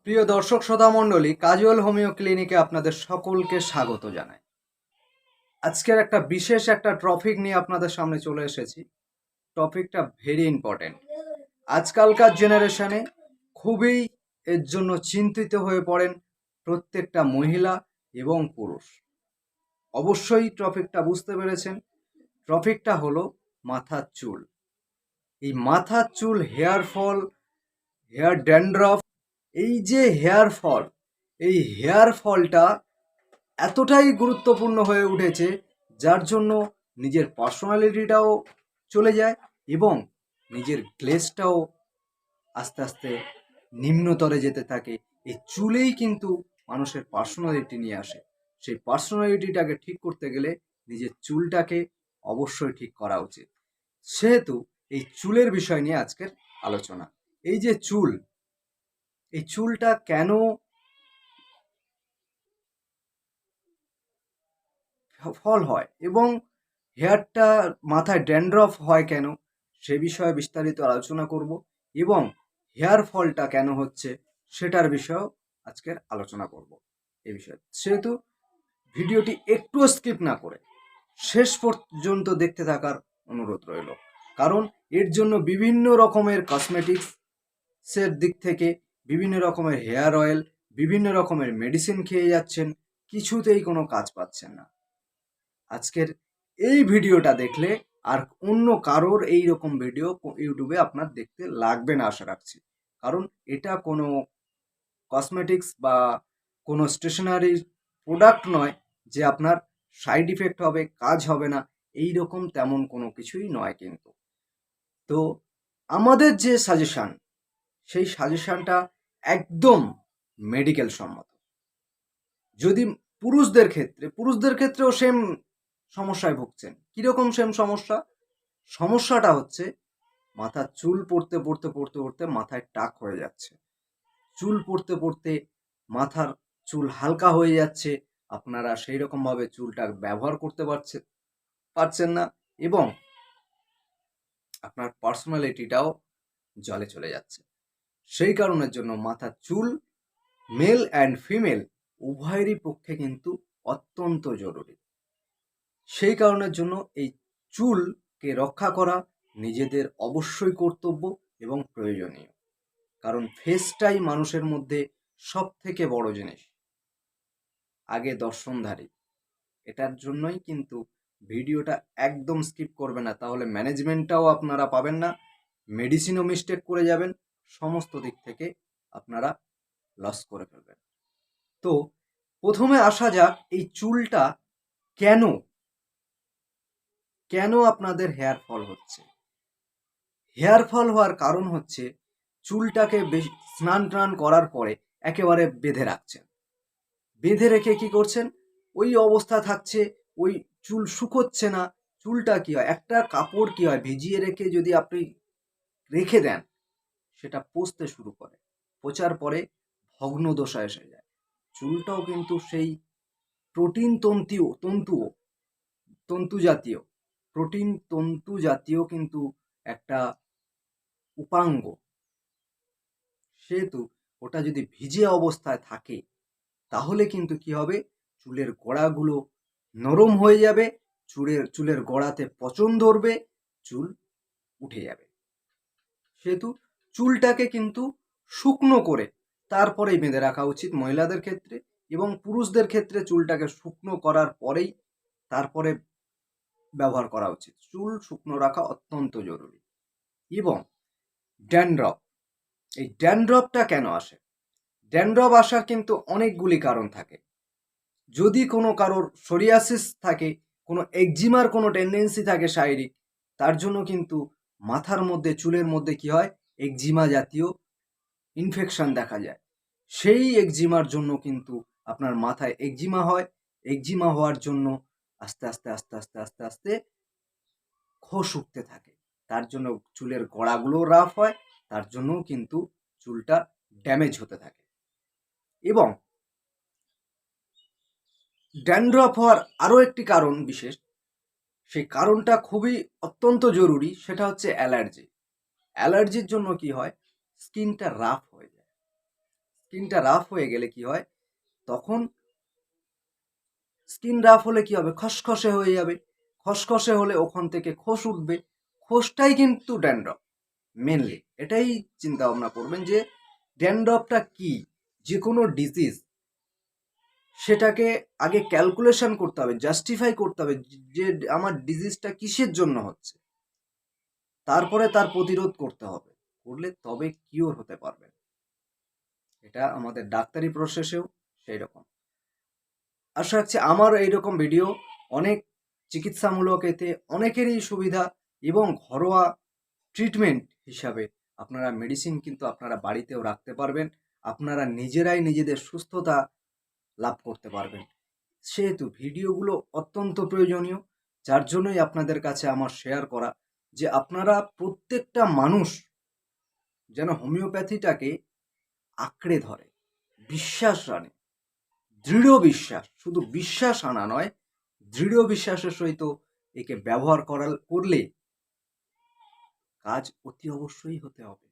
প্রিয় দর্শক শ্রোতা মণ্ডলী, কাজুয়াল হোমিও ক্লিনিকে আপনাদের সকলকে স্বাগত জানাই। আজকের একটা বিশেষ টপিক নিয়ে আপনাদের সামনে চলে এসেছি। টপিকটা ভেরি ইম্পর্টেন্ট। আজকালকার জেনারেশনে খুবই এর জন্য চিন্তিত হয়ে পড়েন প্রত্যেকটা মহিলা এবং পুরুষ। অবশ্যই টপিকটা বুঝতে পেরেছেন। টপিকটা হলো মাথার চুল। এই মাথার চুল, হেয়ার ফল, হেয়ার ড্যান্ড্রফ, এই যে হেয়ার ফলটা এতটাই গুরুত্বপূর্ণ হয়ে উঠেছে, যার জন্য নিজের পার্সোনালিটিটাও চলে যায় এবং নিজের গ্লেজটাও আস্তে আস্তে নিম্নতরে যেতে থাকে। এই চুলেই কিন্তু মানুষের পার্সোনালিটি নিয়ে আসে। সেই পার্সোনালিটিটাকে ঠিক করতে গেলে নিজের চুলটাকে অবশ্যই ঠিক করা উচিত। সেহেতু এই চুলের বিষয় নিয়ে আজকের আলোচনা। এই যে চুল, এই চুলটা কেন ফল হয় এবং হেয়ারটা মাথায় ড্যান্ড্রফ হয় কেন, সে বিষয়ে বিস্তারিত আলোচনা করব এবং হেয়ার ফলটা কেন হচ্ছে সেটার বিষয়েও আজকের আলোচনা করব এই বিষয়ে। সেহেতু ভিডিওটি একটুও স্কিপ না করে শেষ পর্যন্ত দেখতে থাকার অনুরোধ রইল, কারণ এর জন্য বিভিন্ন রকমের কসমেটিক্সের দিক থেকে বিভিন্ন রকমের হেয়ার অয়েল, বিভিন্ন রকমের মেডিসিন খেয়ে যাচ্ছেন, কিছুতেই কোনো কাজ পাচ্ছেন না। আজকের এই ভিডিওটা দেখলে আর অন্য কারোর এই রকম ভিডিও ইউটিউবে আপনার দেখতে লাগবে না আশা রাখছি। কারণ এটা কোনো কসমেটিক্স বা কোনো স্টেশনারি প্রোডাক্ট নয় যে আপনার সাইড ইফেক্ট হবে, কাজ হবে না, এই রকম তেমন কোনো কিছুই নয় কিন্তু। তো আমাদের যে সাজেশান, সেই সাজেশানটা একদম মেডিকেল সম্মত। যদি পুরুষদের ক্ষেত্রেও সেম সমস্যায় ভুগছেন। কিরকম সেম সমস্যা? সমস্যাটা হচ্ছে মাথার চুল পড়তে মাথায় টাক হয়ে যাচ্ছে। চুল পড়তে মাথার চুল হালকা হয়ে যাচ্ছে। আপনারা সেই রকমভাবে চুলটা ব্যবহার করতে পারছেন না এবং আপনার পার্সোনালিটিটাও জলে চলে যাচ্ছে। সেই কারণের জন্য মাথার চুল মেল অ্যান্ড ফিমেল উভয়েরই পক্ষে কিন্তু অত্যন্ত জরুরি। সেই কারণের জন্য এই চুলকে রক্ষা করা নিজেদের অবশ্যই কর্তব্য এবং প্রয়োজনীয়। কারণ ফেসটাই মানুষের মধ্যে সব থেকে বড় জিনিস, আগে দর্শনধারী। এটার জন্যই কিন্তু ভিডিওটা একদম স্কিপ করবে না, তাহলে ম্যানেজমেন্টটাও আপনারা পাবেন না, মেডিসিনও মিস্টেক করে যাবেন, সমস্ত দিক থেকে আপনারা লস করে ফেলবেন। তো প্রথমে আসা যাক, এই চুলটা কেন কেন আপনাদের হেয়ার ফল হচ্ছে। হেয়ার ফল হওয়ার কারণ হচ্ছে চুলটাকে স্নান টান করার পরে একেবারে বেঁধে রাখছেন। বেঁধে রেখে কি করছেন, ওই অবস্থা থাকছে, ওই চুল শুকোচ্ছে না। চুলটা কি হয়, একটা কাপড় কি হয় ভিজিয়ে রেখে যদি আপনি রেখে দেন, সেটা পচতে শুরু করে, পচার পরে ভগ্ন দশা এসে যায়। চুলটাও কিন্তু সেই প্রোটিন তন্তু জাতীয় প্রোটিন তন্তু জাতীয় কিন্তু একটা উপাঙ্গ। সেহেতু ওটা যদি ভিজে অবস্থায় থাকে, তাহলে কিন্তু কি হবে, চুলের গোড়াগুলো নরম হয়ে যাবে, চুলের গোড়াতে পচন ধরবে, চুল উঠে যাবে। সেহেতু চুলটাকে কিন্তু শুকনো করে তারপরেই বেঁধে রাখা উচিত মহিলাদের ক্ষেত্রে, এবং পুরুষদের ক্ষেত্রে চুলটাকে শুকনো করার পরেই তারপরে ব্যবহার করা উচিত। চুল শুকনো রাখা অত্যন্ত জরুরি। এবং ড্যান্ড্রফ, এই ড্যান্ড্রফটা কেন আসে? ড্যান্ড্রফ আসার কিন্তু অনেকগুলি কারণ থাকে। যদি কোনো কারোর সোরিয়াসিস থাকে, কোনো একজিমার কোনো টেন্ডেন্সি থাকে শারীরিক, তার জন্য কিন্তু মাথার মধ্যে চুলের মধ্যে কি হয়, একজিমা জাতীয় ইনফেকশন দেখা যায়। সেই একজিমার জন্য কিন্তু আপনার মাথায় একজিমা হয়। একজিমা হওয়ার জন্য আস্তে আস্তে আস্তে আস্তে আস্তে আস্তে খোস উঠতে থাকে। তার জন্য চুলের গোড়াগুলো রাফ হয়, তার জন্যও কিন্তু চুলটা ড্যামেজ হতে থাকে। এবং ড্যান্ড্রফ হওয়ার আরও একটি কারণ বিশেষ, সেই কারণটা খুবই অত্যন্ত জরুরি, সেটা হচ্ছে অ্যালার্জি। অ্যালার্জির জন্য কি হয়, স্কিনটা রাফ হয়ে যায়। স্কিনটা রাফ হয়ে গেলে কি হয়, তখন স্কিন রাফ হলে কি হবে, খসখসে হয়ে যাবে। খসখসে হলে ওখান থেকে খোস উঠবে। খোসটাই কিন্তু ড্যান্ড্রফ মেনলি। এটাই চিন্তা ভাবনা করবেন যে ড্যান্ড্রফটা কি। যে কোনো ডিজিজ সেটাকে আগে ক্যালকুলেশন করতে হবে, জাস্টিফাই করতে হবে যে আমার ডিজিজটা কিসের জন্য হচ্ছে, তারপরে তার প্রতিরোধ করতে হবে, করলে তবে কিওর হতে পারবেন। এটা আমাদের ডাক্তারি প্রসেসেও সেই রকম। আশা রাখছি আমার এইরকম ভিডিও অনেক চিকিৎসামূলক, এতে অনেকেরই সুবিধা, এবং ঘরোয়া ট্রিটমেন্ট হিসাবে আপনারা মেডিসিন কিন্তু আপনারা বাড়িতেও রাখতে পারবেন। আপনারা নিজেরাই নিজেদের সুস্থতা লাভ করতে পারবেন। সেহেতু ভিডিওগুলো অত্যন্ত প্রয়োজনীয়, যার জন্যই আপনাদের কাছে আমার শেয়ার করা, যে আপনারা প্রত্যেকটা মানুষ যেন হোমিওপ্যাথিটাকে আঁকড়ে ধরে, বিশ্বাস আনে, দৃঢ় বিশ্বাস, শুধু বিশ্বাস আনা নয়, দৃঢ় বিশ্বাসের সহিত একে ব্যবহার করলে কাজ অতি অবশ্যই হতে হবে।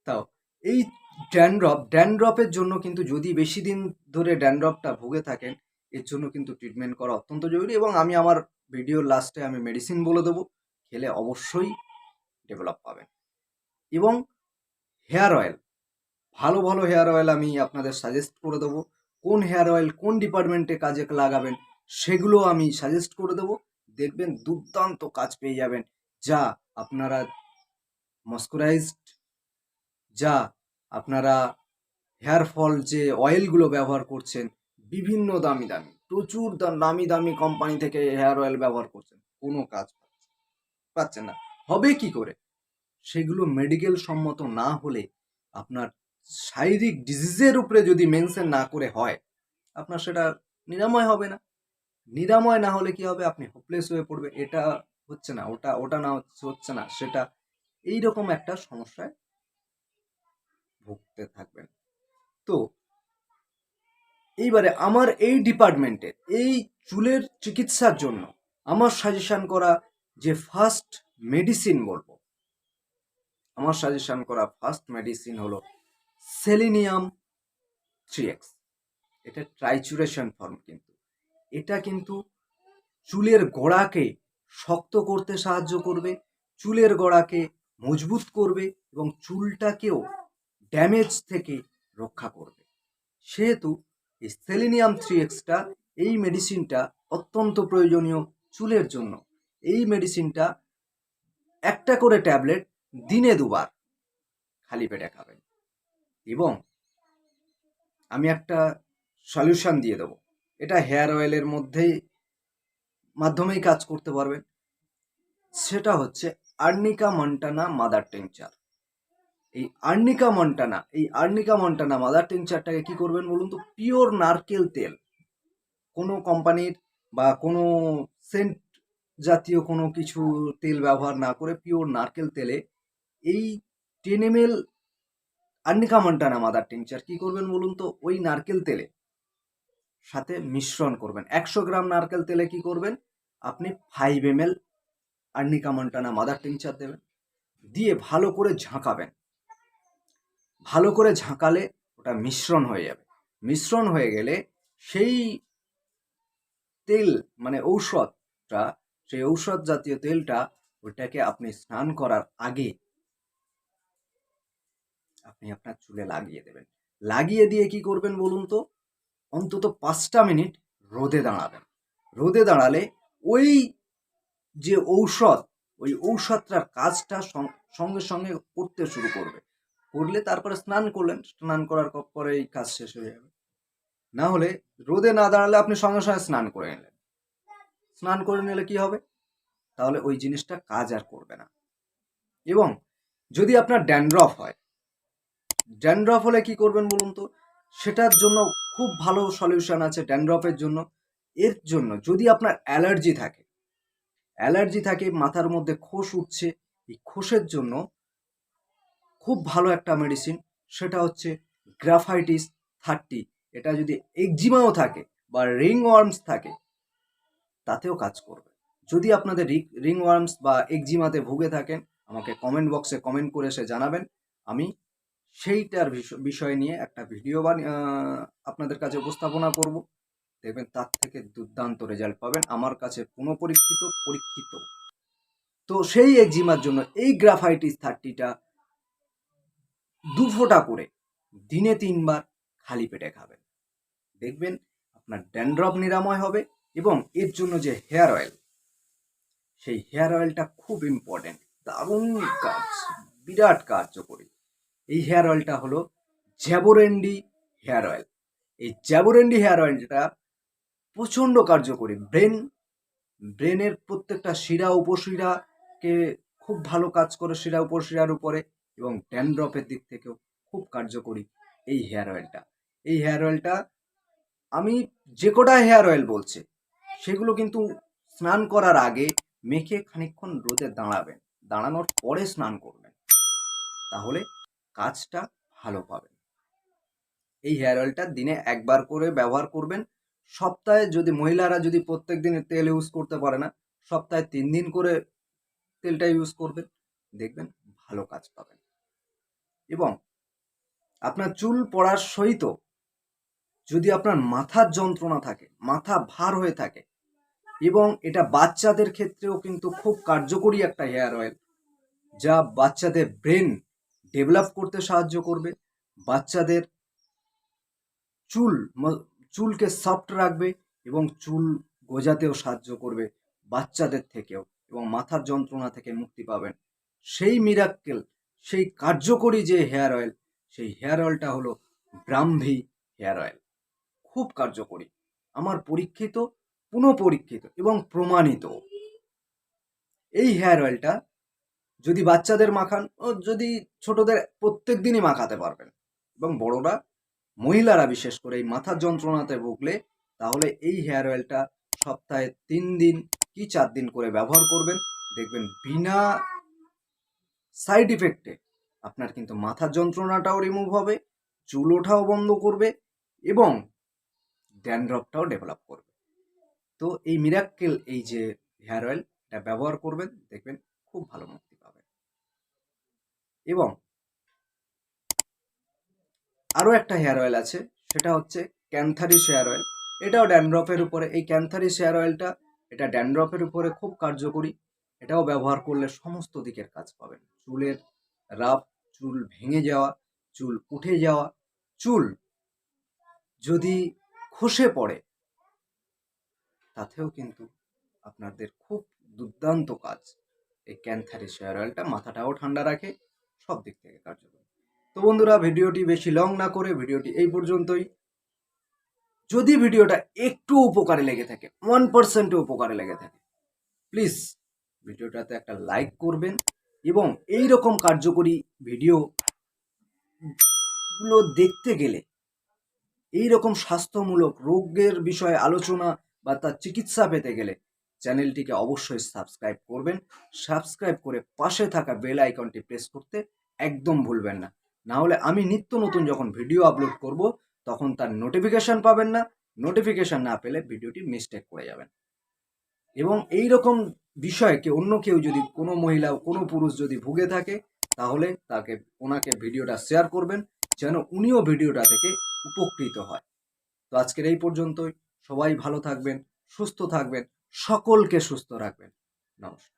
তাও এই ড্যান্ড্রফের জন্য কিন্তু যদি বেশি দিন ধরে ড্যান্ড্রফটা ভুগে থাকেন, এর জন্য কিন্তু ট্রিটমেন্ট করা অত্যন্ত জরুরি, এবং আমি আমার ভিডিওর লাস্টে আমি মেডিসিন বলে দেবো, খেলে অবশ্যই ডেভেলপ পাবেন। এবং হেয়ার অয়েল, ভালো ভালো হেয়ার অয়েল আমি আপনাদের সাজেস্ট করে দেবো। কোন হেয়ার অয়েল কোন ডিপার্টমেন্টে কাজে লাগাবেন সেগুলো আমি সাজেস্ট করে দেবো। দেখবেন দুর্দান্ত কাজ পেয়ে যাবেন, যা আপনারা ময়শ্চারাইজড, যা আপনারা হেয়ার ফল যে অয়েলগুলো ব্যবহার করছেন, বিভিন্ন দামি দামি প্রচুর দামি দামি কোম্পানি থেকে হেয়ার অয়েল ব্যবহার করছেন, কোনো কাজ পাচ্ছেন না। হবে কি করে? সেগুলো মেডিকেল সম্মত না হলে, আপনার শারীরিক ডিজিজের উপরে যদি মেনশন না করে হয়, আপনার সেটা নিরাময় হবে না। নিরাময় না হলে কি হবে, আপনি হোপলেস হয়ে পড়বে, এটা হচ্ছে না, ওটা ওটা না হচ্ছে না সেটা, এইরকম একটা সমস্যায় ভুগতে থাকবেন। তো এইবারে আমার এই ডিপার্টমেন্টের এই চুলের চিকিৎসার জন্য আমার সাজেশন করা যে ফার্স্ট মেডিসিন বলবো, আমার সাজেশন করা ফার্স্ট মেডিসিন হলো সেলিনিয়াম 3x। এটা ট্রাইচুরেশন ফর্ম, কিন্তু এটা কিন্তু চুলের গোড়াকে শক্ত করতে সাহায্য করবে, চুলের গোড়াকে মজবুত করবে, এবং চুলটাকেও ড্যামেজ থেকে রক্ষা করবে। সেহেতু এই সেলিনিয়াম 3x এই মেডিসিনটা অত্যন্ত প্রয়োজনীয় চুলের জন্য। এই মেডিসিনটা একটা করে ট্যাবলেট দিনে 2 বার খালি পেটে খাবেন, এবং আমি একটা সলিউশন দিয়ে দেবো, এটা হেয়ার অয়েলের মাধ্যমেই কাজ করতে পারবেন। সেটা হচ্ছে আর্নিকা মন্টানা মাদার টিংচার। এই আর্নিকা মন্টানা মাদার টিংচারটাকে কি করবেন বলুন তো, পিওর নারকেল তেল, কোনো কোম্পানির বা কোনো সেন্ট জাতীয় কোনো কিছু তেল ব্যবহার না করে পিওর নারকেল তেলে এই 10 ml arnica Montana mother tincture কি করবেন বলুন তো, ওই নারকেল তেলে সাথে মিশ্রণ করবেন। 100 গ্রাম নারকেল তেলে কি করবেন, আপনি 5 ml arnica Montana mother tincture দেবেন, দিয়ে ভালো করে ঝাঁকাবেন। ভালো করে ঝাঁকালে ওটা মিশ্রণ হয়ে যাবে। মিশ্রণ হয়ে গেলে সেই তেল মানে ঔষধটা, সেই ঔষধ জাতীয় তেলটা, ওইটাকে আপনি স্নান করার আগে আপনি আপনার চুলে লাগিয়ে দেবেন। লাগিয়ে দিয়ে কি করবেন বলুন তো, অন্তত 5টা মিনিট রোদে দাঁড়াবেন। রোদে দাঁড়ালে ওই যে ঔষধ, ওই ঔষধটার কাজটা সঙ্গে সঙ্গে করতে শুরু করবে। করলে তারপরে স্নান করলেন, স্নান করার পরে এই কাজ শেষ হয়ে যাবে। না হলে রোদে না দাঁড়ালে আপনি সঙ্গে সঙ্গে স্নান করে নিলেন, স্নান করে নিলে কি হবে, তাহলে ওই জিনিসটা কাজ আর করবে না। এবং যদি আপনার ড্যান্ড্রফ হয়, ড্যান্ড্রফ হলে কি করবেন বলুন তো, সেটার জন্য খুব ভালো সলিউশন আছে ড্যান্ড্রফের জন্য। এর জন্য যদি আপনার অ্যালার্জি থাকে, মাথার মধ্যে খোস উঠছে, এই খোসের জন্য খুব ভালো একটা মেডিসিন, সেটা হচ্ছে গ্রাফাইটিস 30। এটা যদি একজিমাও থাকে বা রিং ওয়ার্মস থাকে, তাতেও কাজ করবে। যদি আপনাদের রিং ওয়ার্মস বা একজিমাতে ভুগে থাকেন, আমাকে কমেন্ট বক্সে কমেন্ট করে সে জানাবেন, আমি সেইটার বিষয় নিয়ে একটা ভিডিও আপনাদের কাছে উপস্থাপনা করব। দেখবেন তার থেকে দুর্দান্ত রেজাল্ট পাবেন, আমার কাছে পরীক্ষিত। তো সেই একজিমার জন্য এই গ্রাফাইটিস 30টা 2 ফোঁটা করে দিনে 3 বার খালি পেটে খাবেন। দেখবেন আপনার ড্যান্ড্রফ নিরাময় হবে। এবং এর জন্য যে হেয়ার অয়েল, সেই হেয়ার অয়েলটা খুব ইম্পর্টেন্ট, দারুণ কাজ, বিরাট কার্যকরী। এই হেয়ার অয়েলটা হলো জ্যাবোরেন্ডি হেয়ার অয়েল। এই জ্যাবোরেন্ডি হেয়ার অয়েলটা প্রচণ্ড কার্যকরী, ব্রেনের প্রত্যেকটা শিরা উপশিরাকে খুব ভালো কাজ করে, শিরা উপশিরার উপরে, এবং ড্যান্ড্রফের দিক থেকেও খুব কার্যকরী এই হেয়ার অয়েলটা। এই হেয়ার অয়েলটা আমি যে কটা হেয়ার অয়েল বলছি সেগুলো কিন্তু স্নান করার আগে মেখে খানিকক্ষণ রোদে দাঁড়াবেন, দাঁড়ানোর পরে স্নান করবেন, তাহলে কাজটা ভালো পাবেন। এই হেয়ার অয়েলটা দিনে একবার করে ব্যবহার করবেন। সপ্তাহে, যদি মহিলারা যদি প্রত্যেক দিন তেল ইউজ করতে পারে না, সপ্তাহে 3 দিন করে তেলটা ইউজ করবেন, দেখবেন ভালো কাজ পাবেন। এবং আপনার চুল পড়ার সহিত যদি আপনার মাথার যন্ত্রণা থাকে, মাথা ভার হয়ে থাকে, এবং এটা বাচ্চাদের ক্ষেত্রেও কিন্তু খুব কার্যকরী একটা হেয়ার অয়েল, যা বাচ্চাদের ব্রেন ডেভেলপ করতে সাহায্য করবে, বাচ্চাদের চুলকে সফট রাখবে, এবং চুল গজাতেও সাহায্য করবে বাচ্চাদের থেকেও, এবং মাথার যন্ত্রণা থেকে মুক্তি পাবেন। সেই মিরাক্কেল, সেই কার্যকরী যে হেয়ার অয়েল, সেই হেয়ার অয়েলটা হলো ব্রাহ্মী হেয়ার অয়েল। খুব কার্যকরী, আমার পরীক্ষিত, পুনঃপরীক্ষিত এবং প্রমাণিত। এই হেয়ার অয়েলটা যদি বাচ্চাদের মাখান, ও যদি ছোটদের, প্রত্যেক দিনই মাখাতে পারবেন। এবং বড়রা, মহিলারা বিশেষ করে এই মাথার যন্ত্রণাতে ভুগলে, তাহলে এই হেয়ার অয়েলটা সপ্তাহে 3 দিন কি 4 দিন করে ব্যবহার করবেন, দেখবেন বিনা সাইড ইফেক্টে আপনার কিন্তু মাথার যন্ত্রণাটাও রিমুভ হবে, চুল ওঠাও বন্ধ করবে, এবং ড্যান্ড্রফটাও ডেভেলপ করবে। তো এই মিরাক্কেল, এই যে হেয়ার অয়েল, এটা ব্যবহার করবেন, দেখবেন খুব ভালো মুক্তি পাবেন। এবং আরও একটা হেয়ার অয়েল আছে, সেটা হচ্ছে ক্যান্থারিস হেয়ার অয়েল। এটাও ড্যান্ড্রফের উপরে। এই ক্যান্থারিস হেয়ার অয়েলটা, এটা ড্যান্ড্রফের উপরে খুব কার্যকরী। এটাও ব্যবহার করলে সমস্ত দিকের কাজ পাবেন। চুলের রাফ, চুল ভেঙে যাওয়া, চুল উঠে যাওয়া, চুল যদি খসে পড়ে, তাতেও কিন্তু আপনাদের খুব দুর্দান্ত কাজ। এই ক্যান্থারিস হেয়ার অয়েলটা মাথাটাও ঠান্ডা রাখে, সব দিক থেকে কার্যকরী। তো বন্ধুরা, ভিডিওটি বেশি লং না করে ভিডিওটি এই পর্যন্তই। যদি ভিডিওটা একটু উপকারে লেগে থাকে, 1% উপকারে লেগে থাকে, প্লিজ ভিডিওটাতে একটা লাইক করবেন। এবং এই রকম কার্যকরী ভিডিওগুলো দেখতে গেলে, এই রকম স্বাস্থ্যমূলক রোগের বিষয়ে আলোচনা বা তার চিকিৎসা পেতে গেলে, চ্যানেলটিকে অবশ্যই সাবস্ক্রাইব করবেন। সাবস্ক্রাইব করে পাশে থাকা বেল আইকনটি প্রেস করতে একদম ভুলবেন না। না হলে আমি নিত্য নতুন যখন ভিডিও আপলোড করব, তখন তার নোটিফিকেশন পাবেন না। নোটিফিকেশন না পেলে ভিডিওটি মিস্টেক করে যাবেন। এবং এই রকম বিষয়ে অন্য কেউ যদি, কোনো মহিলা, কোনো পুরুষ যদি ভুগে থাকে, তাহলে ওনাকে ভিডিওটা শেয়ার করবেন, যেন উনিও ভিডিওটা থেকে উপকৃত হয়। তো আজকের এই পর্যন্তই। সবাই ভালো থাকবেন, সুস্থ থাকবেন, সকলকে সুস্থ রাখবেন। নমস্কার।